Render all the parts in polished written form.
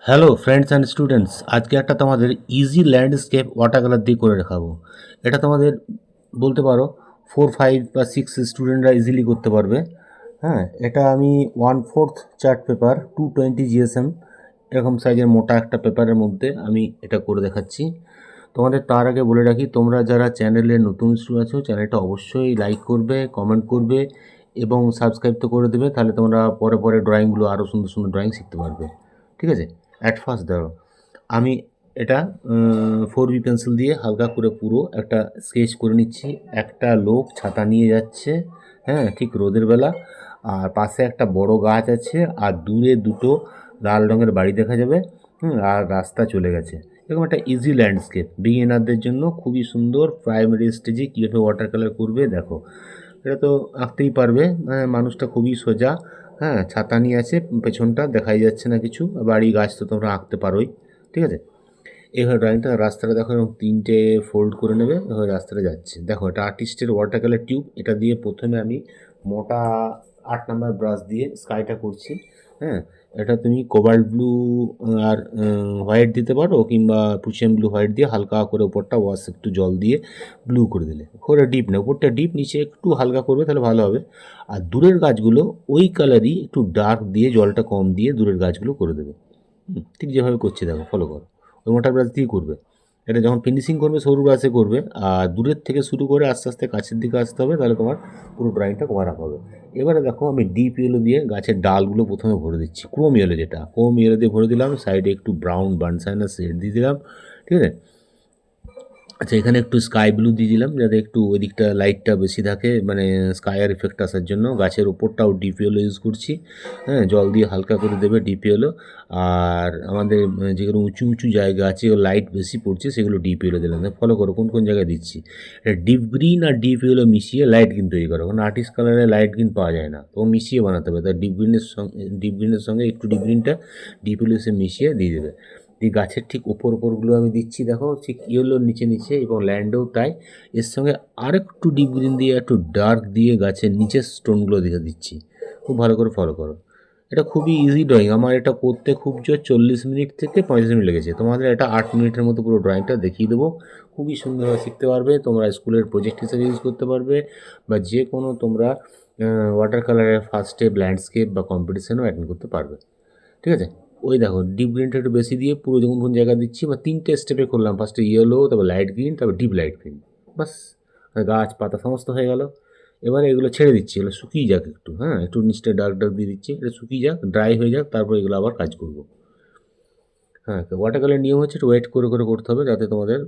Hello friends and students, আজকে একটা তোমাদের ইজি ল্যান্ডস্কেপ ওয়াটার কালার দিয়ে করে দেখাবো। এটা তোমাদের বলতে পারো 4, 5 বা 6 স্টুডেন্টরা ইজিলি করতে পারবে। হ্যাঁ, এটা আমি 1/4 চার্ট পেপার 220 জিএসএম এরকম সাইজের মোটা একটা পেপারের মধ্যে আমি এটা করে দেখাচ্ছি তোমাদের। তার আগে বলে রাখি, তোমরা যারা চ্যানেলে নতুন স্টুডেন্ট আছো চ্যানেলটা অবশ্যই লাইক করবে, কমেন্ট করবে এবং সাবস্ক্রাইব তো করে দেবে, তাহলে তোমরা পরে পরে ড্রয়িংগুলো আরও সুন্দর সুন্দর ড্রয়িং শিখতে পারবে। ঠিক আছে, অ্যাট ফার্স্ট ধরো আমি এটা 4B পেন্সিল দিয়ে হালকা করে পুরো একটা স্কেচ করে নিচ্ছি। একটা লোক ছাতা নিয়ে যাচ্ছে, হ্যাঁ ঠিক রোদের বেলা, আর পাশে একটা বড় গাছ আছে, আর দূরে দুটো লাল রঙের বাড়ি দেখা যাবে, আর রাস্তা চলে গেছে। এরকম একটা ইজি ল্যান্ডস্কেপ বিগিনারদের জন্য খুবই সুন্দর। প্রাইমারি স্টেজে কীভাবে ওয়াটার কালার করবে দেখো, এটা তো আঁকতেই পারবে। মানুষটা খুবই সোজা, হ্যাঁ ছাতা নিয়ে আছে, পেছনটা দেখাই যাচ্ছে না কিছু, বাড়ি গাছ তো তোমরা আঁকতে পারোই। ঠিক আছে, এইভাবে ড্রয়িংটা রাস্তাটা দেখো এবং 3টে ফোল্ড করে নেবে, এভাবে রাস্তাটা যাচ্ছে। দেখো এটা আর্টিস্টের ওয়াটার কালার টিউব, এটা দিয়ে প্রথমে আমি মোটা 8 নম্বর ব্রাশ দিয়ে স্কাইটা করছি। হ্যাঁ, এটা তুমি কোবাল্ট ব্লু আর হোয়াইট দিতে পারো, কিংবা পুশিয়ান ব্লু হোয়াইট দিয়ে হালকা করে উপরটা ওয়াশ একটু জল দিয়ে ব্লু করে দিলে, করে ডিপ না, উপরটা ডিপ নিচে একটু হালকা করবে তাহলে ভালো হবে। আর দূরের গাছগুলো ওই কালারই একটু ডার্ক দিয়ে জলটা কম দিয়ে দূরের গাছগুলো করে দেবে। ঠিক যেভাবে করছি দেখো, ফলো করো। ওই মোটা ব্রাশ দিয়ে করবে। এটা যখন ফিনিশিং করবে সরু ব্রাশে করবে, আর দূরের থেকে শুরু করে আস্তে আস্তে কাছের দিকে আসতে হবে, তাহলে তোমার পুরো ড্রয়িংটা কভার আপ হবে। এবারে দেখো আমি ডিপ ইয়েলো দিয়ে গাছের ডালগুলো প্রথমে ভরে দিচ্ছি, ক্রোম ইয়েলো, যেটা ক্রোম ইয়েলো দিয়ে ভরে দিলাম। সাইডে একটু ব্রাউন বার্নসাইনার শেড দিয়ে দিলাম। ঠিক আছে, আচ্ছা এখানে একটু স্কাই ব্লু দিয়ে দিলাম যাতে একটু ওই দিকটা লাইটটা বেশি থাকে, মানে স্কাইয়ের এফেক্ট আসার জন্য। গাছের ওপরটাও ডিপ ইয়েলো ইউজ করছি, হ্যাঁ জল দিয়ে হালকা করে দেবে ডিপ ইয়েলো। আর আমাদের যেগুলো উঁচু উঁচু জায়গা আছে ও লাইট বেশি পড়ছে সেগুলো ডিপ ইয়েলো দিলাম। ফলো করো কোন কোন জায়গায় দিচ্ছি। এটা ডিপ গ্রিন আর ডিপ ইয়েলো মিশিয়ে লাইট গ্রিন তৈরি করো, কারণ আর্টিস্ট কালারে লাইট গ্রিন পাওয়া যায় না, তো মিশিয়ে বানাতে হবে। তাই ডিপ গ্রিনের সঙ্গে একটু ডিপ গ্রিনটা ডিপ ইয়েলো সে মিশিয়ে দিয়ে দেবে। এই গাছের ঠিক ওপরগুলো আমি দিচ্ছি দেখো, ঠিক ইয়েলোর নিচে নিচে, এবং ল্যান্ডেও তাই। এর সঙ্গে আরেকটু ডিপ গ্রিন দিয়ে একটু ডার্ক দিয়ে গাছের নিচের স্টোনগুলো দিয়ে দিচ্ছি। খুব ভালো করে ফলো করো। এটা খুবই ইজি ড্রয়িং, আমার এটা করতে খুব জোর 40 মিনিট থেকে 35 মিনিট লেগেছে। তোমাদের এটা 8 মিনিটের মতো পুরো ড্রয়িংটা দেখিয়ে দেবো। খুবই সুন্দরভাবে শিখতে পারবে, তোমরা স্কুলের প্রজেক্ট হিসেবে ইউজ করতে পারবে, বা যে কোনো তোমরা ওয়াটার কালারের ফার্স্ট স্টেপ ল্যান্ডস্কেপ বা কম্পিটিশানও অ্যাটেন্ড করতে পারবে। ঠিক আছে, ওই দেখো ডিপ গ্রিনটা একটু বেশি দিয়ে পুরো যখন কোন জায়গা দিচ্ছি, বা 3টে স্টেপে করলাম, ফার্স্টে ইয়েলো, তারপর লাইট গ্রিন, তারপর ডিপ লাইট গ্রিন। বাস, গাছ পাতা সমস্ত হয়ে গেল। এবারে এগুলো ছেড়ে দিচ্ছি, এগুলো শুকিয়ে যাক একটু, হ্যাঁ একটু নিচটা ডার্ক ডার্ক দিয়ে দিচ্ছি, এটা শুকিয়ে যাক, ড্রাই হয়ে যাক, তারপর এগুলো আবার কাজ করবো। হ্যাঁ, তো ওয়াটার কালারের নিয়ম হচ্ছে একটু ওয়েট করে করে করতে হবে, যাতে তোমাদের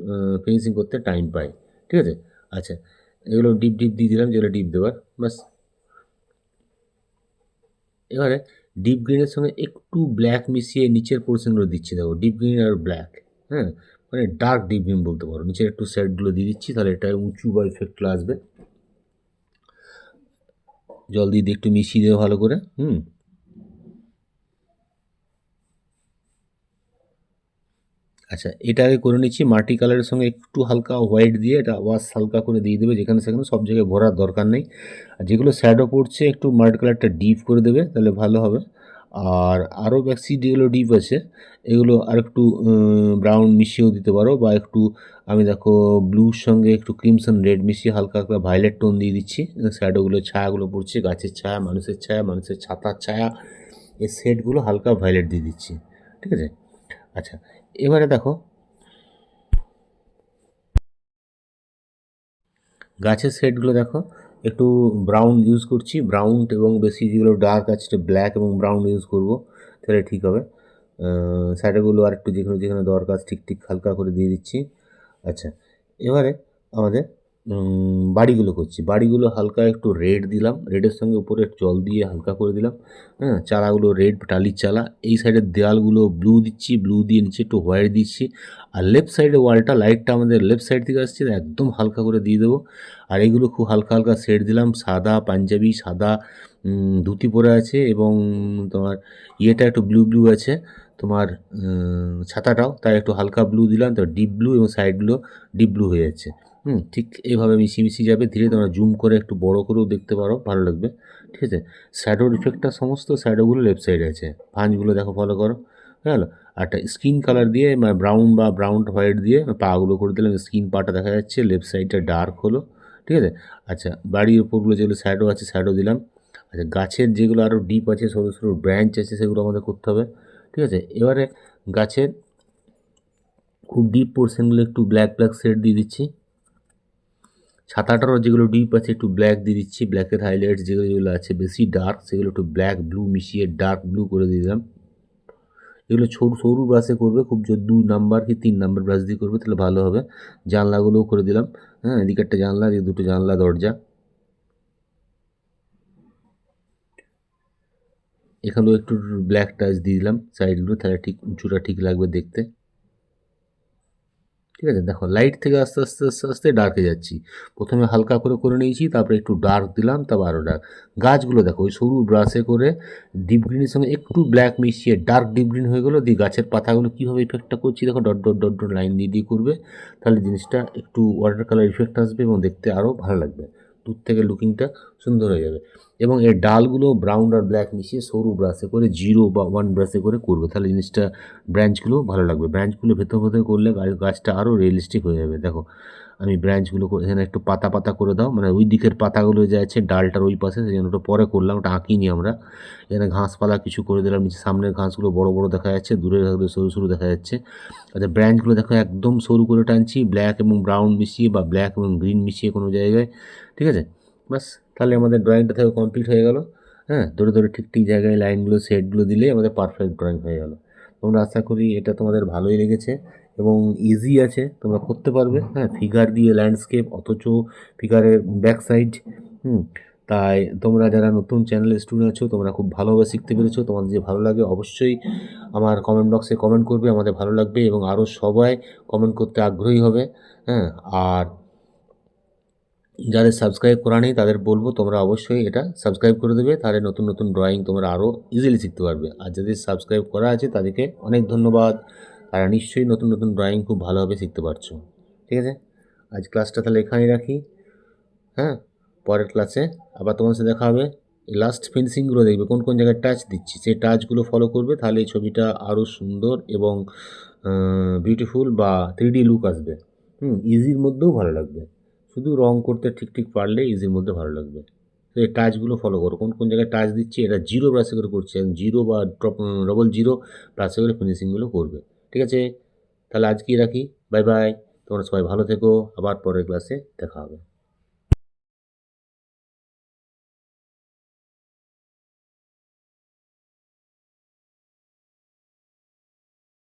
ফিনিশিং করতে টাইম পায়। ঠিক আছে, আচ্ছা এগুলো ডিপ ডিপ দিয়ে দিলাম, যেগুলো ডিপ দেওয়ার, বাস। এবারে ডিপ গ্রিনের সঙ্গে একটু ব্ল্যাক মিশিয়ে নিচের পোর্শনগুলো দিচ্ছি দেখো, ডিপ গ্রিন আর ব্ল্যাক, হ্যাঁ মানে ডার্ক ডিপ গ্রিন বলতে পারো। নিচের একটু শেডগুলো দিয়ে দিচ্ছি, তাহলে এটা উঁচু বা ইফেক্টগুলো আসবে। জল দিয়ে একটু মিশিয়ে দেবো ভালো করে। আচ্ছা এটা আগে করে নিচ্ছি, মাল্টি কালারের সঙ্গে একটু হালকা হোয়াইট দিয়ে এটা ওয়াশ হালকা করে দিয়ে দেবে, যেখানে সেখানে সব জায়গায় ভরার দরকার নেই। আর যেগুলো শ্যাডো পড়ছে একটু মাল্টি কালারটা ডিপ করে দেবে, তাহলে ভালো হবে। আর আরও বেশি যেগুলো ডিপ আছে এগুলো আর একটু ব্রাউন মিশিয়েও দিতে পারো, বা একটু আমি দেখো ব্লুর সঙ্গে একটু ক্রিমসন রেড মিশিয়ে হালকা হালকা ভায়োলেট টোন দিয়ে দিচ্ছি। শ্যাডোগুলো ছায়াগুলো পড়ছে, গাছের ছায়া, মানুষের ছাতার ছায়া, এই শেডগুলো হালকা ভায়োলেট দিয়ে দিচ্ছি। ঠিক আছে, আচ্ছা এবারে দেখো গাছের শেডগুলো দেখো, একটু ব্রাউন ইউজ করছি, ব্রাউন এবং বেশি যেগুলো ডার্ক আছে সেটা ব্ল্যাক এবং ব্রাউন ইউজ করব, তাহলে ঠিক হবে। সাইডেগুলো আর একটু যেখানে যেখানে দরকার ঠিক ঠিক হালকা করে দিয়ে দিচ্ছি। আচ্ছা এবারে আমাদের বাড়িগুলো করছি, বাড়িগুলো হালকা একটু রেড দিলাম, রেডের সঙ্গে উপরে জল দিয়ে হালকা করে দিলাম। হ্যাঁ, চালাগুলো রেড টালির চালা, এই সাইডের দেওয়ালগুলো ব্লু দিচ্ছি, ব্লু দিয়ে নিচে একটু হোয়াইট দিচ্ছি। আর লেফট সাইডে ওয়ালটা, লাইটটা আমাদের লেফট সাইড থেকে আসছে, একদম হালকা করে দিয়ে দেবো। আর এইগুলো খুব হালকা হালকা শেড দিলাম, সাদা পাঞ্জাবি, সাদা ধুতি পরে আছে, এবং তোমার ইয়েটা একটু ব্লু ব্লু আছে, তোমার ছাতাটাও তাই একটু হালকা ব্লু দিলাম, তো ডিপ ব্লু, এবং সাইডগুলো ডিপ ব্লু হয়ে যাচ্ছে। ঠিক এইভাবে মিশিয়ে মিশিয়ে যাবে ধীরে, তোমরা জুম করে একটু বড় করেও দেখতে পারো, ভালো লাগবে। ঠিক আছে, শ্যাডোর ইফেক্টটা সমস্ত শ্যাডোগুলো লেফট সাইডে আছে, ভাঁজগুলো দেখো ফলো করো, হয়ে গেল। একটা স্কিন কালার দিয়ে ব্রাউন বা ব্রাউন হোয়াইট দিয়ে পাগুলো করে দিলাম, স্কিন পাটা দেখা যাচ্ছে, লেফট সাইডটা ডার্ক হলো, ঠিক আছে। আচ্ছা, বাড়ির ওপরগুলো যেগুলো শ্যাডো আছে শ্যাডো দিলাম। আচ্ছা, গাছের যেগুলো আরও ডিপ আছে, সরু সরু ব্রাঞ্চ আছে, সেগুলো আমাদের করতে হবে, ঠিক আছে। এবারে গাছের খুব ডিপ পোর্শনগুলো একটু ব্ল্যাক ব্ল্যাক শেড দিয়ে দিচ্ছি। ছাতাটারও যেগুলো ডিপ আছে একটু ব্ল্যাক দিয়ে দিচ্ছি, ব্ল্যাকের হাইলাইটস যেগুলো যেগুলো আছে বেশি ডার্ক সেগুলো একটু ব্ল্যাক ব্লু মিশিয়ে ডার্ক ব্লু করে দিয়ে দিলাম। এগুলো সরু সরু ব্রাশে করবে, খুব যদি 2 নাম্বার কি 3 নাম্বার ব্রাশ দিয়ে করবে তাহলে ভালো হবে। জানলাগুলোও করে দিলাম, হ্যাঁ, এদিকে একটা জানলা, এদিকে দুটো জানলা দরজা, এখানেও একটু ব্ল্যাক টাচ দিয়ে দিলাম সাইডগুলো, তাহলে ঠিক উঁচুটা ঠিক লাগবে দেখতে, ঠিক আছে। দেখো লাইট থেকে আস্তে আস্তে আস্তে আস্তে ডার্কে যাচ্ছি, প্রথমে হালকা করে করে নিয়েছি, তারপরে একটু ডার্ক দিলাম, তারপর আরও ডার্ক। গাছগুলো দেখো ওই সরু ব্রাশে করে ডিপ গ্রিনের সঙ্গে একটু ব্ল্যাক মিশিয়ে ডার্ক ডিপ গ্রিন হয়ে গেলো, দিয়ে গাছের পাতাগুলো কীভাবে ইফেক্টটা করছি দেখো, dot dot dot dot line দিয়ে দিয়ে করবে, তাহলে জিনিসটা একটু ওয়াটার কালার ইফেক্ট আসবে এবং দেখতে আরও ভালো লাগবে, দূর থেকে লুকিংটা সুন্দর হয়ে যাবে। এবং এর ডালগুলো ব্রাউন আর ব্ল্যাক মিশিয়ে সরু ব্রাশে করে 0 বা 1 ব্রাশে করে করবে, তাহলে জিনিসটা ব্রাঞ্চগুলো ভালো লাগবে। ব্রাঞ্চগুলো ভেতর ভেতর করলে গাছটা আরও রিয়েলিস্টিক হয়ে যাবে। দেখো আমি ব্রাঞ্চগুলো এখানে একটু পাতা পাতা করে দাও, মানে ওই দিকের পাতাগুলো যে আছে ডালটার ওই পাশে, সেই জন্য ওটা পরে করলাম, ওটা আঁকিনি আমরা। এখানে ঘাসপালা কিছু করে দিলাম, নিচে সামনের ঘাসগুলো বড় বড় দেখা যাচ্ছে, দূরের ঘাসগুলো সরু সরু দেখা যাচ্ছে। আচ্ছা, ব্রাঞ্চগুলো দেখো একদম সরু করে টানছি, ব্ল্যাক এবং ব্রাউন মিশিয়ে বা ব্ল্যাক এবং গ্রিন মিশিয়ে কোনো জায়গায়, ঠিক আছে। বাস, তাহলে আমাদের ড্রয়িংটা থেকে কমপ্লিট হয়ে গেল। হ্যাঁ, ধরে ধরে ঠিক ঠিক জায়গায় লাইনগুলো শেডগুলো দিলেই আমাদের পারফেক্ট ড্রয়িং হয়ে গেল। তোমরা আশা করি এটা তোমাদের ভালোই লেগেছে এবং ইজি আছে, তোমরা করতে পারবে। হ্যাঁ, ফিগার দিয়ে ল্যান্ডস্কেপ, অথচ ফিগারের ব্যাক সাইড, তাই তোমরা যারা নতুন চ্যানেলের স্টুডেন্ট আছো তোমরা খুব ভালোভাবে শিখতে পেরেছো। তোমাদের যে ভালো লাগে অবশ্যই আমার কমেন্ট বক্সে কমেন্ট করবে, আমাদের ভালো লাগবে এবং আরও সবাই কমেন্ট করতে আগ্রহী হবে। হ্যাঁ, আর যাদের সাবস্ক্রাইব করা নেই তাদের বলবো তোমরা অবশ্যই এটা সাবস্ক্রাইব করে দেবে, তাহলে নতুন নতুন ড্রয়িং তোমরা আরও ইজিলি শিখতে পারবে। আর যাদের সাবস্ক্রাইব করা আছে তাদেরকে অনেক ধন্যবাদ, তারা নিশ্চয়ই নতুন নতুন ড্রয়িং খুব ভালোভাবে শিখতে পারছো, ঠিক আছে। আজ ক্লাসটা তাহলে এখানেই রাখি, হ্যাঁ, পরের ক্লাসে আবার তোমার সাথে দেখা হবে। এই লাস্ট ফিনিশিংগুলো দেখবে কোন কোন জায়গায় টাচ দিচ্ছি, সেই টাচগুলো ফলো করবে, তাহলে এই ছবিটা আরও সুন্দর এবং বিউটিফুল বা 3D লুক আসবে। ইজির মধ্যেও ভালো লাগবে, শুধু রং করতে ঠিক ঠিক পারলে ইজির মধ্যে ভালো লাগবে। তো এই টাচগুলো ফলো করো, কোন কোন জায়গায় টাচ দিচ্ছি, এটা 0 ব্রাশে করে করছি, 0 বা ডবল 0 ব্রাশে করে ফিনিশিংগুলো করবে, ঠিক আছে। তাহলে আজকেই রাখি, বাই বাই, তোমরা সবাই ভালো থেকো, আবার পরের ক্লাসে দেখা হবে।